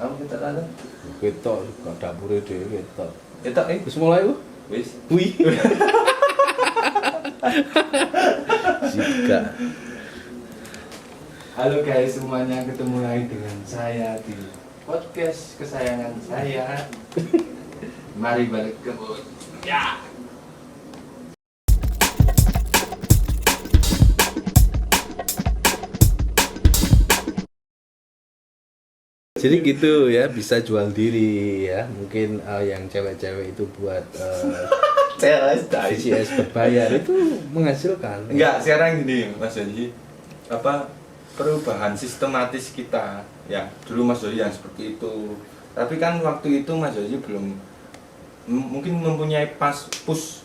Aku kita ada. Ketok kok dapure dhewe ketok. Kita Wis mulai ku? wis. Wih. Jika. Halo guys semuanya, ketemu lagi dengan saya di podcast kesayangan saya. Mari balik ke bawah. Ya. Jadi gitu ya, bisa jual diri ya. Mungkin yang cewek-cewek itu buat VCS berbayar itu menghasilkan. Enggak, sekarang gini Mas Dodi. Perubahan sistematis kita ya. Dulu Mas Dodi yang seperti itu. Tapi kan waktu itu Mas Dodi belum mungkin mempunyai push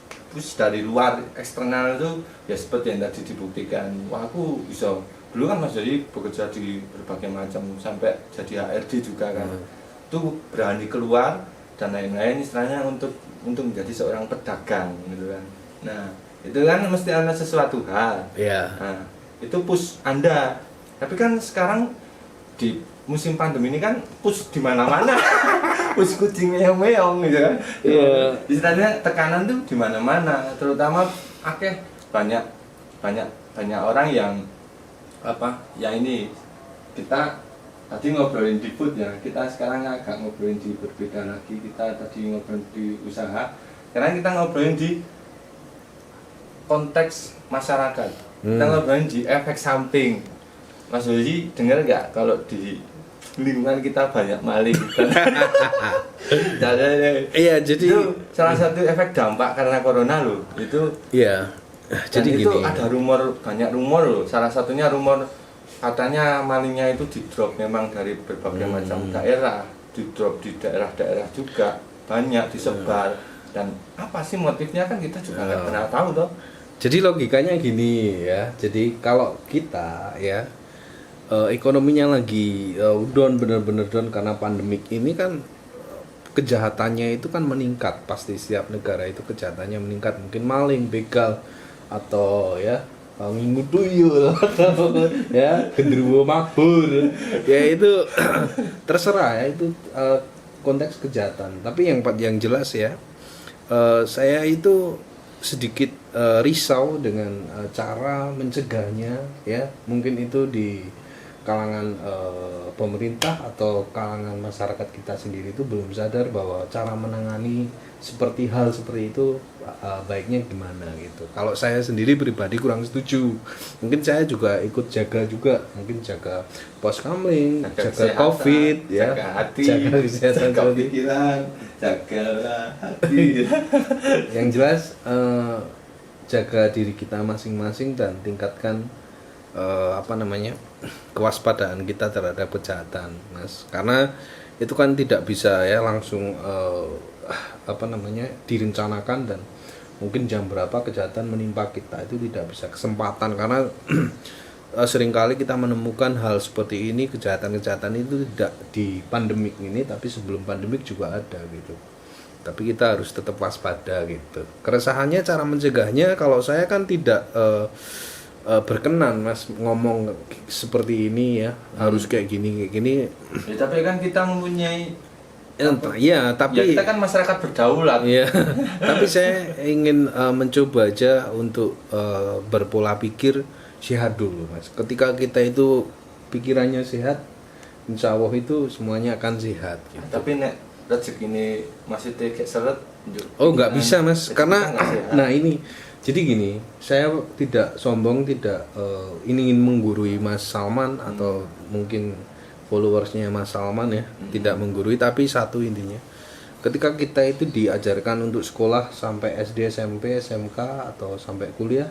dari luar eksternal itu ya seperti yang tadi dibuktikan. Wah, aku bisa. Dulu kan Mas Dodi bekerja di berbagai macam sampai jadi HRD juga kan. Itu berani keluar dan lain-lain istilahnya untuk menjadi seorang pedagang gitu kan. Nah, itu kan mesti ada sesuatu hal. Iya. Nah, itu push Anda. Tapi kan sekarang di musim pandemi ini kan push di mana-mana. Push kucing meong-meong gitu kan. Iya. Istilahnya tekanan tuh di mana-mana, terutama banyak orang yang ini kita tadi ngobrolin di food ya, kita sekarang agak ngobrolin di berbeda lagi. Kita tadi ngobrolin di usaha, sekarang kita ngobrolin di konteks masyarakat. Kita ngobrolin di efek samping. Mas Dodi dengar nggak kalau di lingkungan kita banyak maling? Iya, jadi itu salah satu efek dampak karena corona loh. Itu iya. Jadi itu gini. ada banyak rumor loh. Salah satunya rumor katanya malingnya itu di-drop memang dari berbagai macam daerah, di-drop di daerah-daerah juga banyak disebar. Dan apa sih motifnya kan kita juga nggak pernah tahu toh. Jadi logikanya gini ya. Jadi kalau kita ya ekonominya lagi down, bener-bener down karena pandemik ini kan, kejahatannya itu kan meningkat. Pasti setiap negara itu kejahatannya meningkat. Mungkin maling, begal, atau ya ngingu tuyul, atau ya genderuwo mabur, ya itu terserah ya, itu konteks kejahatan. Tapi yang jelas ya, saya itu sedikit risau dengan cara mencegahnya ya. Mungkin itu di kalangan pemerintah atau kalangan masyarakat kita sendiri itu belum sadar bahwa cara menangani hal seperti itu baiknya gimana gitu. Kalau saya sendiri pribadi kurang setuju. Mungkin saya juga ikut jaga juga, mungkin jaga pos kamling, jaga COVID ya, jaga hati, jaga kesehatan, jaga pikiran, jaga hati. Yang jelas jaga diri kita masing-masing dan tingkatkan kewaspadaan kita terhadap kejahatan, Mas. Karena itu kan tidak bisa ya langsung direncanakan, dan mungkin jam berapa kejahatan menimpa kita itu tidak bisa kesempatan, karena seringkali kita menemukan hal seperti ini, kejahatan-kejahatan itu tidak di pandemik ini, tapi sebelum pandemik juga ada gitu. Tapi kita harus tetap waspada gitu. Keresahannya cara mencegahnya, kalau saya kan tidak berkenan Mas ngomong seperti ini ya, harus kayak gini. Ya, tapi kan kita mempunyai tapi ya, kita kan masyarakat berdaulat. Iya. Tapi saya ingin mencoba aja untuk berpola pikir sehat dulu, Mas. Ketika kita itu pikirannya sehat, insya Allah itu semuanya akan sehat gitu. Tapi nek rezeki ini masih kayak seret. Oh, nggak bisa, Mas, karena nah ini. Jadi gini, saya tidak sombong, tidak ingin menggurui Mas Salman atau mungkin followersnya Mas Salman ya, tidak menggurui, tapi satu intinya, ketika kita itu diajarkan untuk sekolah sampai SD, SMP, SMK atau sampai kuliah,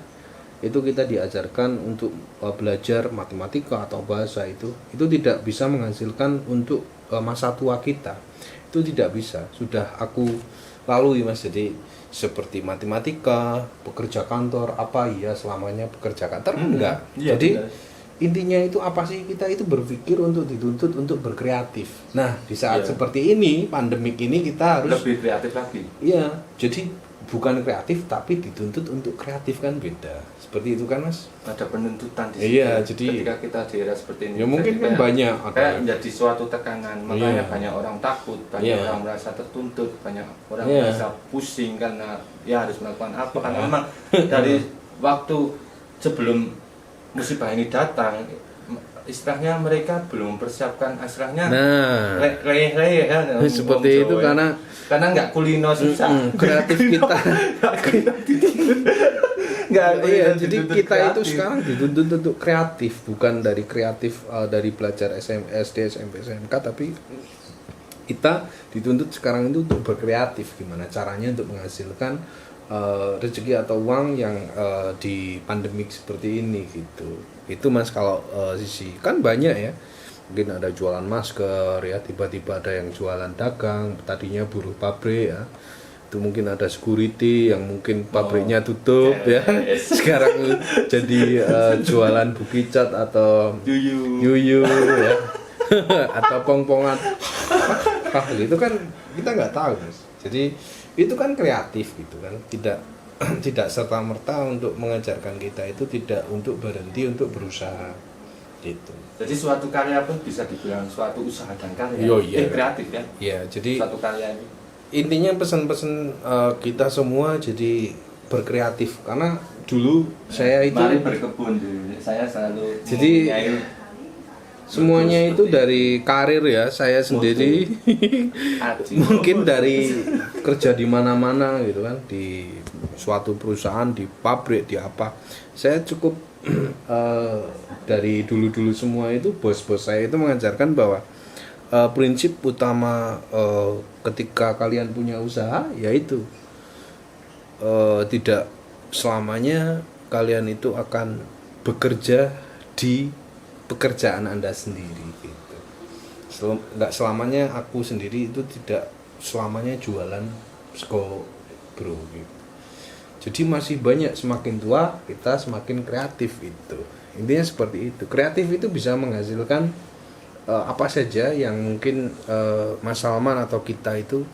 itu kita diajarkan untuk belajar matematika atau bahasa, itu tidak bisa menghasilkan untuk masa tua kita, itu tidak bisa. Sudah aku lalui, Mas. Jadi seperti matematika, pekerja kantor, apa iya selamanya pekerja kantor? Enggak. Iya, Jadi benar. intinya itu apa sih, kita itu berpikir untuk dituntut untuk berkreatif. Nah, di saat seperti ini, pandemik ini, kita harus lebih kreatif lagi. iya. Jadi bukan kreatif tapi dituntut untuk kreatif kan beda. Seperti itu kan Mas? Ada penuntutan di situ. Iya, jadi ketika kita di era seperti ini. Ya mungkin kan banyak kayak menjadi suatu tekanan, makanya Iya. banyak orang takut, banyak Iya. orang merasa tertuntut, banyak orang Iya. merasa pusing karena ya harus melakukan apa karena Iya. memang dari waktu sebelum musibah ini datang istilahnya mereka belum mempersiapkan istilahnya nah leyeh ya seperti itu karena nggak kulino susah kreatif kita. nggak Iya, kulino jadi dituntut kita itu kreatif. sekarang dituntut untuk kreatif, bukan dari kreatif dari belajar SD, SMP, SMK, tapi kita dituntut sekarang itu untuk berkreatif, gimana caranya untuk menghasilkan rezeki atau uang yang di pandemik seperti ini gitu. Itu Mas kalau sisi kan banyak ya. Mungkin ada jualan masker ya, tiba-tiba ada yang jualan dagang, tadinya buruh pabrik ya. Itu mungkin ada security yang mungkin pabriknya tutup ya. Sekarang jadi jualan bukicat atau yuyu ya. Atau pong-pongan. Itu kan kita nggak tahu Mas. Jadi itu kan kreatif gitu kan, tidak serta merta untuk mengajarkan kita itu tidak untuk berhenti untuk berusaha gitu. Jadi suatu karya pun bisa dibilang suatu usaha dan karya. Iya. Kreatif ya. Ya, jadi Suatu karya ini. intinya pesan-pesan kita semua jadi berkreatif karena dulu saya itu Mari berkebun dulu. Saya selalu Jadi, mempunyai semuanya itu dari karir ya, saya sendiri aji. mungkin dari kerja di mana-mana gitu kan, di suatu perusahaan, di pabrik, di apa, saya cukup dari dulu-dulu semua itu bos-bos saya itu mengajarkan bahwa prinsip utama ketika kalian punya usaha yaitu tidak selamanya kalian itu akan bekerja di pekerjaan Anda sendiri gitu. Nggak selamanya aku sendiri itu tidak selamanya jualan sego bro gitu. Jadi masih banyak, semakin tua kita semakin kreatif itu. Intinya seperti itu. Kreatif itu bisa menghasilkan apa saja yang mungkin Mas Salman atau kita itu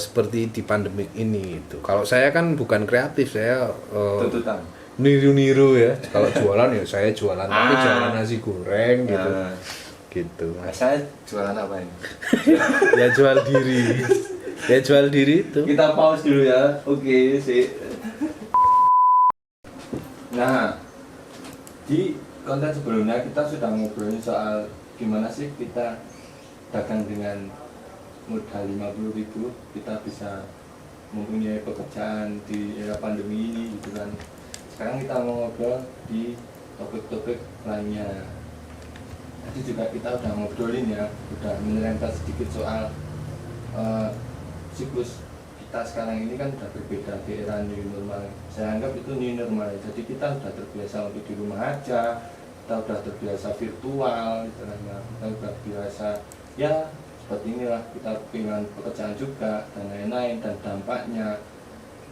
seperti di pandemik ini itu. Kalau saya kan bukan kreatif, saya Tuntutan. niru-niru ya. Kalau jualan ya saya jualan, tapi jualan nasi goreng gitu. Gitu. Saya jualan apa ini? Ya jual diri. Ya jual diri itu. Kita pause dulu ya. Oke, sih. Nah, di konten sebelumnya kita sudah ngobrolin soal gimana sih kita dagang dengan modal 50.000 kita bisa mempunyai pekerjaan di era pandemi ini gitu kan. Sekarang kita mau ngobrol di topik-topik lainnya. Tadi juga kita udah ngobrolin ya, udah menyerempet sedikit soal siklus kita sekarang ini kan udah berbeda di era new normal. Saya anggap itu new normal. Jadi kita udah terbiasa untuk di rumah aja, kita udah terbiasa virtual, kita udah biasa ya seperti inilah, kita pengen pekerjaan juga dan lain-lain, dan dampaknya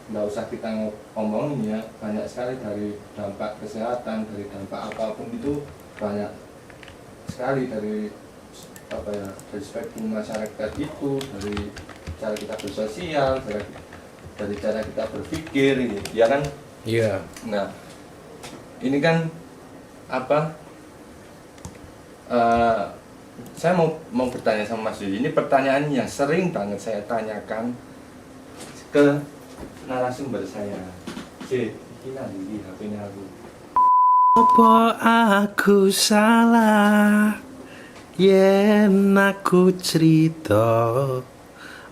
nggak usah kita ngomongin ya, banyak sekali dari dampak kesehatan, dari dampak apapun itu banyak sekali dari apa ya, dari spektrum masyarakat itu, dari cara kita bersosial, dari cara kita berpikir ini, ya kan? Iya. Nah, ini kan apa? Saya mau bertanya sama Mas Yudi. Ini pertanyaan yang sering banget saya tanyakan ke narasumber saya. Ini HP-nya aku. Apa aku salah yen aku cerita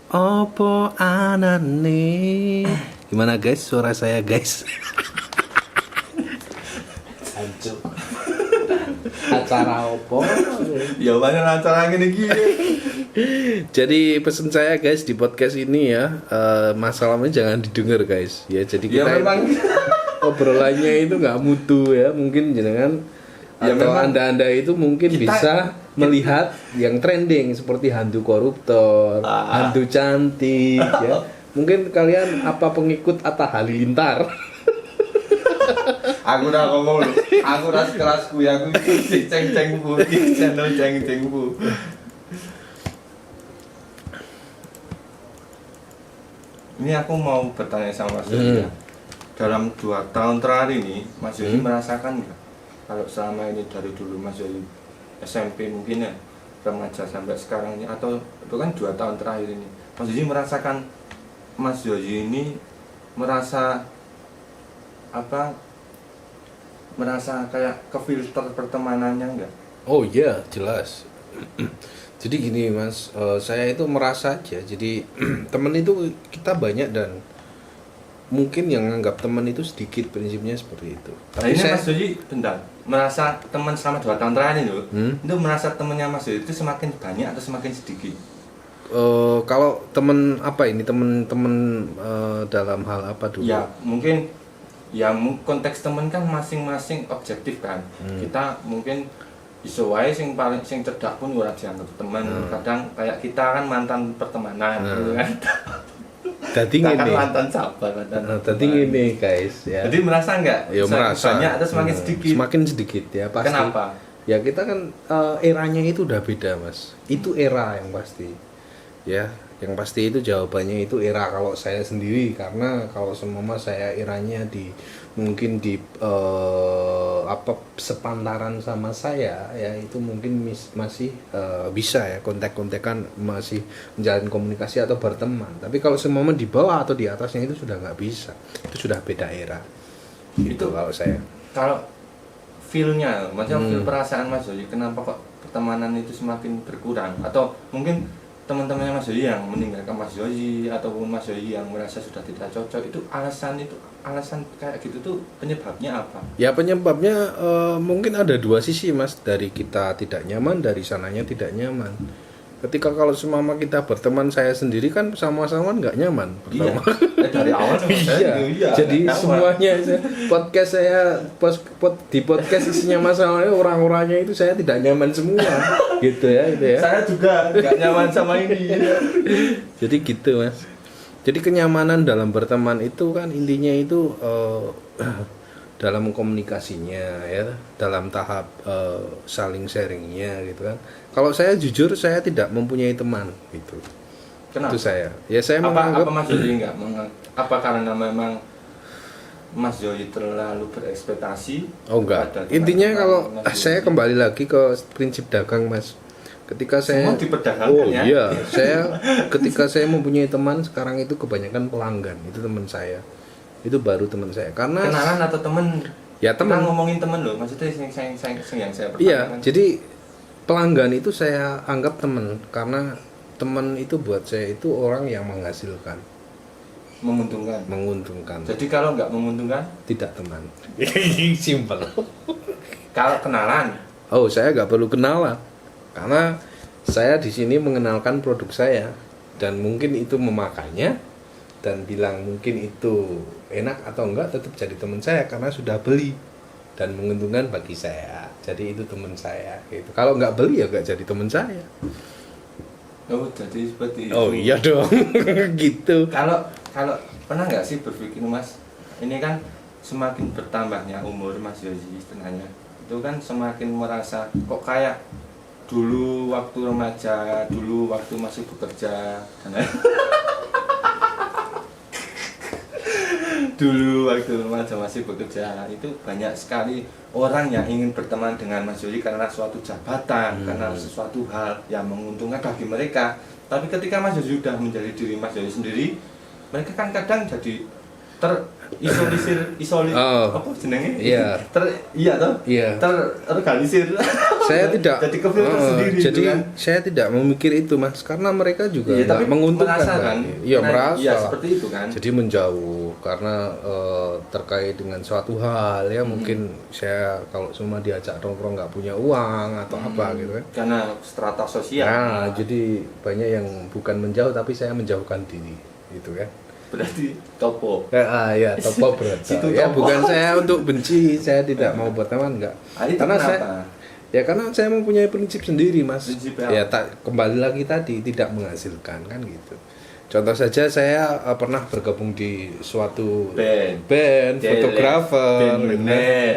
apa anane? Gimana guys suara saya guys? Hancur. Acara apa? Ya banyak acara gini. Jadi pesan saya guys di podcast ini ya, masalahnya jangan didengar guys. Ya jadi Ya kita memang obrolannya itu nggak mutu ya, mungkin jangan Ya, atau memang anda itu mungkin bisa melihat yang trending seperti hantu koruptor, hantu cantik ya. Mungkin kalian apa pengikut Atta Halilintar? aku udah ngomong loh. Aku ras kelasku ya, aku si ceng-ceng bu, channel ceng-ceng bu. ini aku mau bertanya sama Mas Yogi ya. Dalam 2 tahun terakhir ini Mas Yogi merasakan nggak kalau selama ini dari dulu Mas Yogi SMP mungkin ya remaja sampai sekarang ini, atau itu kan 2 tahun terakhir ini Mas Yogi merasakan Mas Yogi ini merasa kayak ke filter pertemanannya enggak? Oh iya, jelas. Jadi gini Mas, saya itu merasa aja. Jadi teman itu kita banyak dan mungkin yang nganggap teman itu sedikit, prinsipnya seperti itu. Nah ini Mas Yogi bentar, merasa teman selama 2 tahun terakhir itu, itu merasa temannya Mas Yogi itu semakin banyak atau semakin sedikit? Kalau teman apa ini, teman-teman dalam hal apa dulu? Ya mungkin ya konteks teman kan masing-masing objektif kan. Kita mungkin iso wae sing cedak pun ora dianggap teman. Kadang kayak kita kan mantan pertemanan gitu kan. Dadi Kita kan ngene. mantan sahabat, mantan. Dadi ngene guys ya. Jadi merasa enggak? Ya merasa Banyak atau semakin sedikit? Semakin sedikit ya pasti. Kenapa? Ya kita kan eranya itu udah beda Mas. Itu era yang pasti. Ya, yang pasti itu jawabannya itu era kalau saya sendiri, karena kalau semua saya eranya mungkin di sepantaran sama saya ya, itu mungkin masih bisa ya kontak-kontakan, masih menjalin komunikasi atau berteman. Tapi kalau semua di bawah atau di atasnya itu sudah nggak bisa, itu sudah beda era gitu kalau saya. Kalau feel-nya, maksudnya feel perasaan Mas Yogi, kenapa kok pertemanan itu semakin berkurang? Atau mungkin teman-temannya Mas Yogi yang meninggalkan Mas Yogi, ataupun Mas Yogi yang merasa sudah tidak cocok, itu alasan kayak gitu tuh penyebabnya apa? Ya penyebabnya mungkin ada dua sisi Mas, dari kita tidak nyaman, dari sananya tidak nyaman. Ketika kalau semama kita berteman, saya sendiri kan sama-sama nggak nyaman pertama. Iya. Dari awal Iya. Jadi semuanya di podcast isinya masalahnya orang-orangnya itu saya tidak nyaman semua, gitu ya, itu ya. Saya juga nggak nyaman sama ini. Jadi gitu Mas. Jadi kenyamanan dalam berteman itu kan intinya itu dalam komunikasinya ya, dalam tahap saling sharingnya gitu kan. Kalau saya jujur, saya tidak mempunyai teman gitu. Kenapa? Itu saya. Ya saya apa Mas Yogi nggak apa karena memang Mas Yogi terlalu berekspektasi? Oh enggak. pada Intinya teman-teman kalau Mas Yogi? saya kembali lagi ke prinsip dagang Mas. Ketika saya Semua diperdagangkan ya? iya, ketika saya mempunyai teman sekarang itu kebanyakan pelanggan, itu teman saya. Itu baru teman saya. Karena kenalan atau temen? ya teman. Kita ngomongin temen loh, maksudnya yang saya Iya, pertanyakan. jadi pelanggan itu saya anggap teman, karena teman itu buat saya itu orang yang menghasilkan, menguntungkan. menguntungkan. Jadi kalau nggak menguntungkan, Tidak teman. Simpel. kalau kenalan, Oh, saya nggak perlu kenalan, karena saya di sini mengenalkan produk saya dan mungkin itu memakainya dan bilang mungkin itu enak atau enggak, tetap jadi teman saya karena sudah beli dan menguntungkan bagi saya. Jadi itu teman saya gitu. Kalau nggak beli ya nggak jadi teman saya. oh jadi seperti itu. Oh iya dong. Gitu. Kalau pernah nggak sih berpikir Mas, ini kan semakin bertambahnya umur Mas Yogi istilahnya, itu kan semakin merasa kok kayak dulu waktu remaja, dulu waktu masih bekerja, dulu waktu remaja masih bekerja itu banyak sekali orang yang ingin berteman dengan Mas Yogi karena suatu jabatan, karena sesuatu hal yang menguntungkan bagi mereka. Tapi ketika Mas Yogi sudah menjadi diri Mas Yogi sendiri, mereka kan kadang jadi terisolir, apa jenenge? Iya. Iya. Terorganisir. Saya tidak jadi kefilter sendiri. jadi gitu kan? saya tidak memikir itu Mas, karena mereka juga Iya, tapi nggak menguntungkan merasa kan? Iya, merasa. Iya, seperti itu kan. Jadi menjauh karena terkait dengan suatu hal ya, mungkin saya kalau cuma diajak nongkrong nggak punya uang atau apa gitu kan. Karena strata sosial. Nah, jadi banyak yang bukan menjauh tapi saya menjauhkan diri gitu kan. Berarti topo. Ya, topo berat. Situ Ya topo. bukan saya untuk benci, saya tidak mau berteman enggak. Itu Karena kenapa? karena saya mempunyai prinsip sendiri Mas. Prinsip apa? Ya kembali lagi tadi, tidak menghasilkan kan gitu. Contoh saja saya pernah bergabung di suatu band fotografer. Band gitu kan. bener.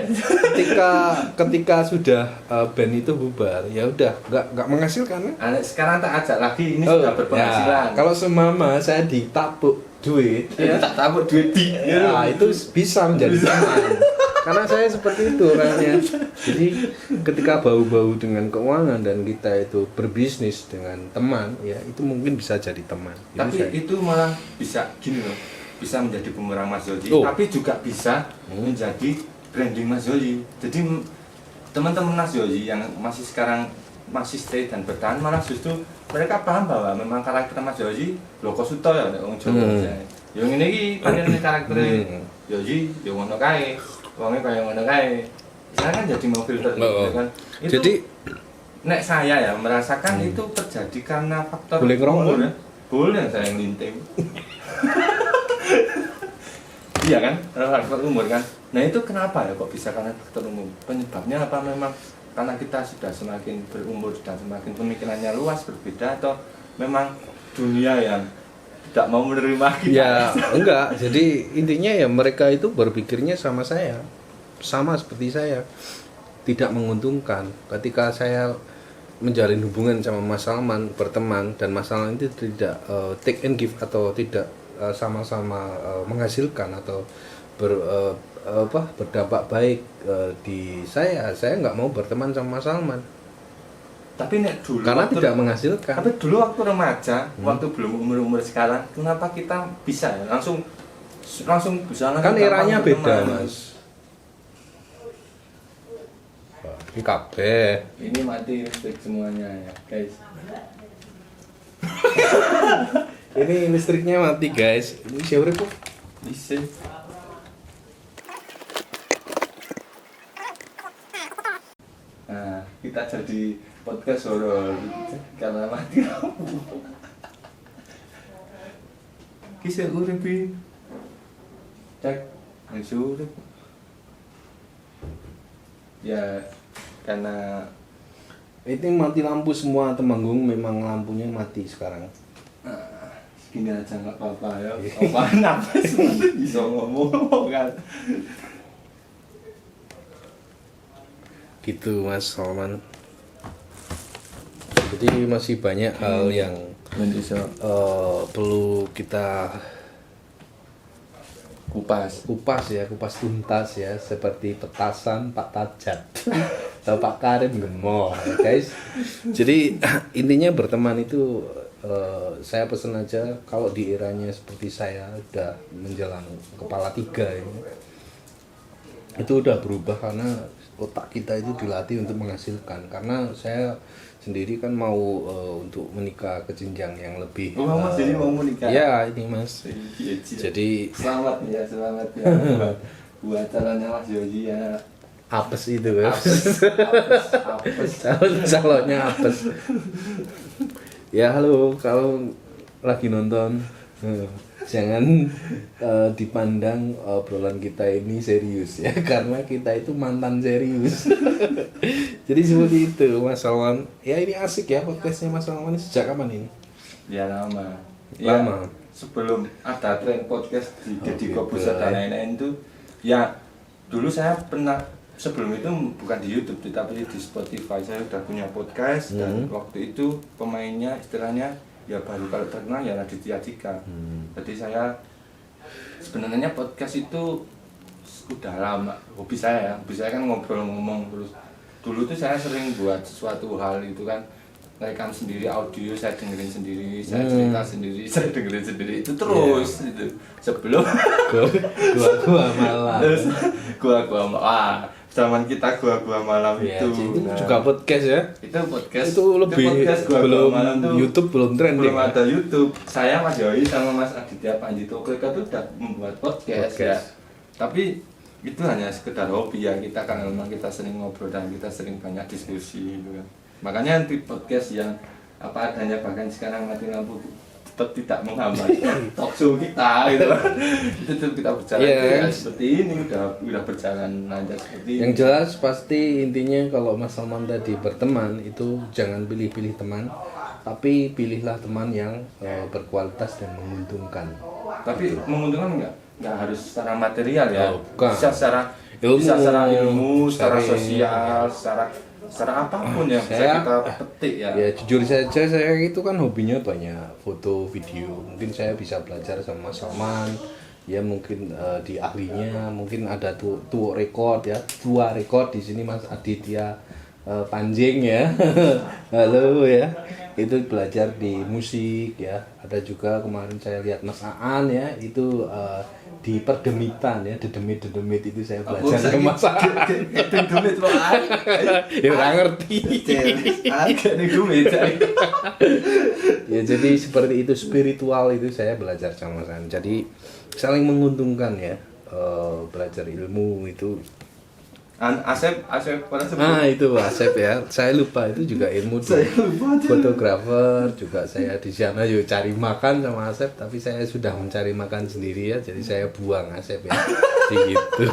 ketika sudah band itu bubar, ya udah nggak menghasilkan kan. Sekarang tak ajak lagi, ini sudah berpenghasilan. Ya, kalau semama saya ditabuk duit ya. Tak tahu duit di. Ya, itu bisa menjadi teman. Karena saya seperti itu orangnya. Jadi ketika bau-bau dengan keuangan dan kita itu berbisnis dengan teman, ya itu mungkin bisa jadi teman. Tapi itu malah bisa gini loh, bisa menjadi bumerang Mas Zoli, Oh. tapi juga bisa menjadi branding Mas Zoli. Jadi teman-teman Mas Zoli yang masih sekarang masih stay dan bertahan malah justru mereka paham bahwa memang karakter Mas Zoli loko suto ya wong Jawa. Yang ini iki pancen karaktere Zoli yo ngono kae. Wongnya kayak ngono kae. Saya kan jadi mau filter gitu kan. Itu, jadi nek saya ya merasakan itu terjadi karena faktor boleh ngerokok ya. Boleh saya yang linting. Iya kan? Faktor umur kan. Nah itu kenapa ya kok bisa karena faktor umur? Penyebabnya apa memang karena kita sudah semakin berumur dan semakin pemikirannya luas berbeda atau memang dunia yang tidak mau menerima kita? ya enggak. Jadi intinya ya mereka itu berpikirnya sama saya, sama seperti saya, tidak menguntungkan. Ketika saya menjalin hubungan sama Mas Salman, berteman dan Mas Salman itu tidak take and give atau tidak sama-sama menghasilkan atau berdampak baik di saya nggak mau berteman sama Mas Salman. Tapi nek dulu Karena waktu, tidak menghasilkan. Tapi dulu waktu remaja, waktu belum umur-umur sekarang, kenapa kita bisa ya langsung bisa Kan eranya gampang beda, berteman? Mas. Ini kabeh. Ini mati listrik semuanya ya, guys. Ini listriknya mati, guys. Ini siapa kok? Bisa. Nah, kita jadi podcast horor karena mati lampu. Kisah urip iki. Cek, wis urip. Ya, karena Ini mati lampu semua Temanggung, memang lampunya mati sekarang. gini aja nggak apa-apa ya. Apaan apa sih bisa ngomong kan? Gitu, Mas Salman. Jadi masih banyak hal yang Bisa perlu kita kupas. kupas tuntas ya, seperti petasan Pak Tajat atau Pak Karim Gemoh, ya, guys. Jadi intinya berteman itu saya pesan aja, kalau di eranya seperti saya udah menjelang kepala 3 ini, itu udah berubah karena otak kita itu dilatih untuk menghasilkan. Karena saya sendiri kan mau untuk menikah ke jenjang yang lebih. Oh, Mas jadi mau menikah? Ya, ini Mas. Iya, Jadi selamat ya buat calonnya Mas Yogi ya. apes itu ya. Apes. Calonnya apes. Ya halo, kalau lagi nonton jangan dipandang obrolan kita ini serius ya, karena kita itu mantan serius. Jadi seperti itu, Mas Salman. Ya ini asik ya podcastnya Mas Salman. Sejak kapan ini? Ya lama. Lama. Ya, sebelum ada tren podcast di Deddy gitu. Kobuser dan lain-lain itu, ya dulu saya pernah sebelum itu bukan di YouTube tetapi di Spotify saya sudah punya podcast dan waktu itu pemainnya istilahnya ya baru kalau terkenal ya Raditya Dika. Jadi saya sebenarnya podcast itu udah lama hobi saya kan ngobrol ngomong terus. Dulu tuh saya sering buat sesuatu hal itu kan, rekam sendiri audio, saya dengerin sendiri, saya cerita sendiri, saya dengerin sendiri itu terus itu sebelum Gua malah. terus gua wah zaman kita gua malam Ya, itu itu Nah, juga podcast ya. itu podcast Itu lebih podcast gua belum malam tuh YouTube belum trending. belum ada YouTube. Saya Mas Yoi sama Mas Aditya Panjito mereka tuh udah membuat podcast. Ya. Tapi itu hanya sekedar hobi ya kita, karena memang kita sering ngobrol dan kita sering banyak diskusi gitu kan. Makanya di podcast yang apa adanya, bahkan sekarang mati lampu tetap tidak menghambat talk show kita gitu. Itu tetap kita berjalan Yeah. seperti ini, udah berjalan lancar seperti ini. Yang jelas pasti intinya kalau Mas Salman tadi berteman itu jangan pilih-pilih teman, tapi pilihlah teman yang berkualitas dan menguntungkan. Tapi menguntungkan enggak harus secara material ya. Oh, bukan. Bisa secara bisa secara ilmu, secara Sharing. sosial, secara apapun yang bisa Saya- kita petik ya. Ya jujur saja saya itu kan hobinya banyak foto video. Mungkin saya bisa belajar sama Mas Salman. Ya mungkin di ahlinya mungkin ada tuh record ya. Dua record di sini Mas Aditya Panjing ya. Halo ya. Itu belajar di musik ya. Ada juga kemarin saya lihat Mas Aan ya, itu di perdemitan ya, dedemit itu saya belajar sama Mas Aan. Duit lo Ya nggak ngerti. agak nih duit. Ya jadi seperti itu, spiritual itu saya belajar sama San. Jadi saling menguntungkan ya, belajar ilmu itu. Asep pada Ah itu Asep ya, saya lupa itu juga ilmu Saya lupa aja. fotografer juga. Saya di sana yuk cari makan sama Asep, tapi saya sudah mencari makan sendiri ya, jadi saya buang Asep ya. Jadi gitu.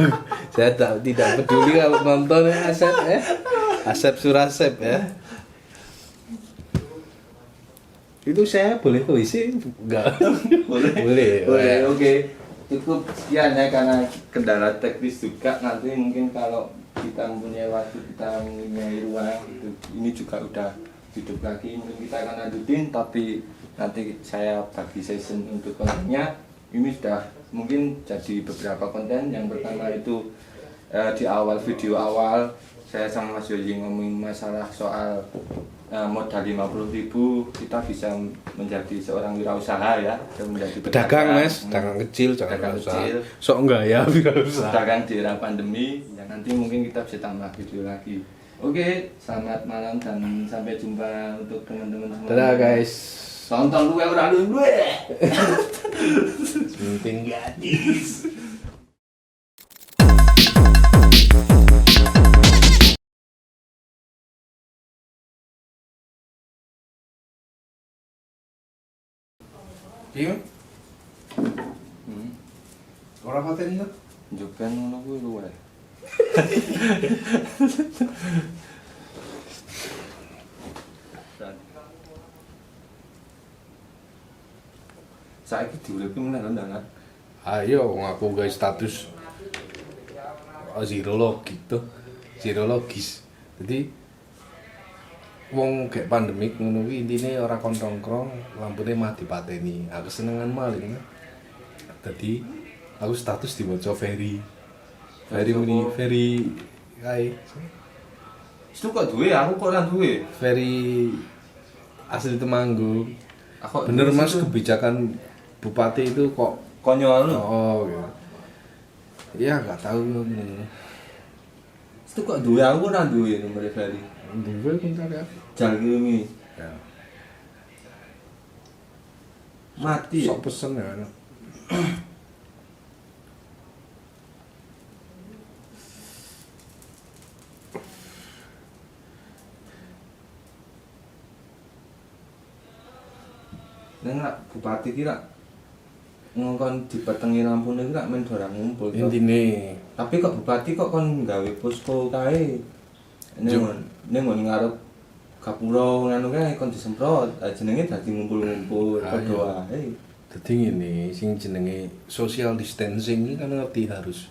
Saya tidak peduli kalau nonton ya Asep ya, Asep Surasep ya. Itu saya boleh puisi enggak? boleh. Oke. Cukup sekian ya, karena kendala teknis juga. Nanti mungkin kalau kita mempunyai waktu, kita mempunyai ruang gitu, ini juga udah hidup lagi, mungkin kita akan lanjutin, tapi nanti saya bagi session untuk kontennya. Ini sudah mungkin jadi beberapa konten. Yang pertama itu di awal video awal saya sama Mas Yoyi ngomongin masalah soal modal 50.000 kita bisa menjadi seorang wirausaha ya, menjadi Pedagang Mas, dagang kecil, Pedagang jangan usaha. kecil. Sok enggak ya wirausaha. Pedagang di era pandemi ya, nanti mungkin kita bisa tambah video lagi. Oke, selamat malam dan sampai jumpa untuk teman-teman semua. Dadah guys. Tonton lu ora lu. Penting gadis. Iya. Ora paten tuh. Jokan ngono kuwi luwe. Saiki diuripke meneh lho ndangan. Ayo ngaku guys status zirologis tuh. Zirologis. Jadi wong kayak pandemik ngono kuwi intine ora kon nongkrong, lampune mah dipateni. Aku senengan maling. Dadi aku status diwaca Ferry. Ferry muni Ferry kae. Itu kok duwe, aku kok ora duwe. Ferry asli Temanggung. Aku Bener Mas, kebijakan bupati itu kok konyol. oh ya. Ya nggak tahu ini. Itu kok duwe, aku ora duwe nomor Ferry. Duwe bentar ya. Jangan kirimi. Ya. Mati. Ya? Sok pesen ya. Neng lak bupati ki lak ngongkon dipetengi Lampune ki lak men dorang ngumpul. toh. Intine Tapi kok bupati kok kon gawe posko kae. Ning ngarep Gapura ngono kae kon disemprot. Jenenge dadi ngumpul-ngumpul padha wae. dadi ngene sing jenenge social distancing ini kan ngerti harus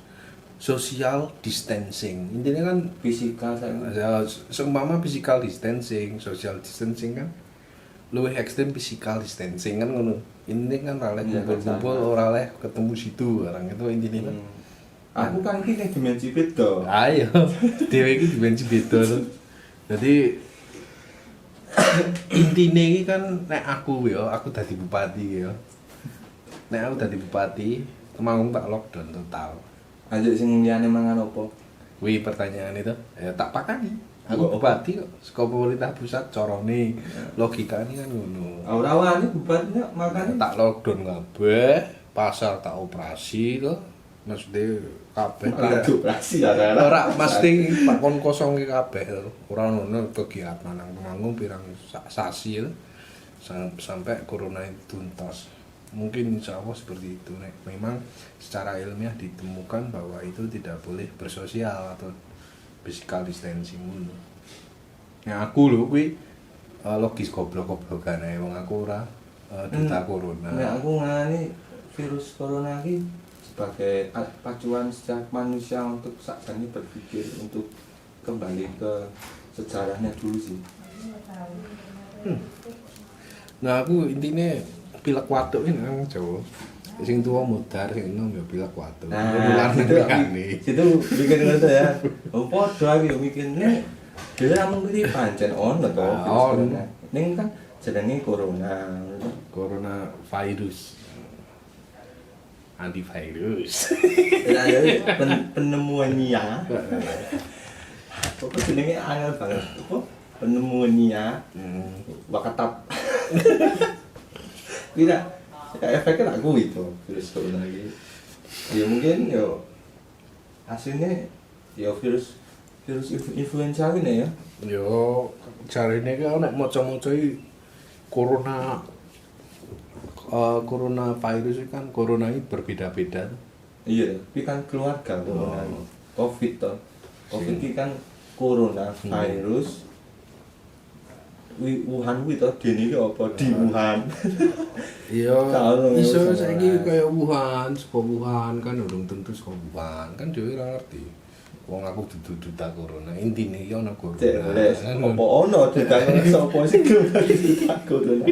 social distancing. Intinya kan Fisika saya. seumpama physical distancing, social distancing kan luwih ekstrem physical distancing kan ngono. Ini kan ora leh Iya, kumpul-kumpul, ora leh ketemu situ orang itu intinya kan. Aku kan ki ning dimensi beda. Ayo, dhewe iki dibenci beda lho. Dadi intine iki kan nek aku dadi bupati ya. Nek aku dadi bupati, Temanggung tak lockdown total. Anjir sing liyane mangan opo? Wih pertanyaan itu, ya tak pakani. Aku Apa? bupati kok, saka pemerintah pusat corone, logikane kan ngono. Ora wani bupati makane Tak lockdown kabeh, pasar tak operasi to. Maksudnya kabeh ora operasi ya. ora mesti pakon kosong kabeh lho. Ora ono kegiatan nang Temanggung pirang sasi lho. Sampai corona itu tuntas. Mungkin insya Allah seperti itu nek memang secara ilmiah ditemukan bahwa itu tidak boleh bersosial atau physical distancing dulu. Nah aku lho kuwi logis goblok-goblokan ae wong aku ora duta corona. Nek aku ngani virus corona iki sebagai pacuan setiap manusia untuk sakjane berpikir untuk kembali ke sejarahnya dulu sih. Nah aku intinya pilek watuk ini nang Jawa. Sing tuwa mudar, sing enom ya pilek watuk. Nah, itu bikin ngono ya. Oh padha aku yo mikirne dhewe amung kuwi pancen ono to. Ono. Ning kan jenenge corona. Corona virus. Antivirus. Ya penemuannya. Kok jenenge angel banget. Apa? Penemuannya. Wakatap. Tidak. Efeknya tak kuwi itu virus corona iki. Ya mungkin yo hasilnya ya virus influenza ini ya. Yo jarine ki nek maca-maca iki corona virus itu kan corona ini berbeda-beda. Iya, tapi kan keluarga corona. Covid toh. Covid ini kan corona virus. Wuhan kuwi to dene iki apa di Wuhan. Iya, Kalau iso nggak usah saiki bahas. kaya Wuhan, saka Wuhan kan urung tentu saka Wuhan. Kan dhewe ora ngerti. Wong aku dudu-duta corona, intine iki ana corona. Cek les, apa ono ditangan sapa sing dudu corona.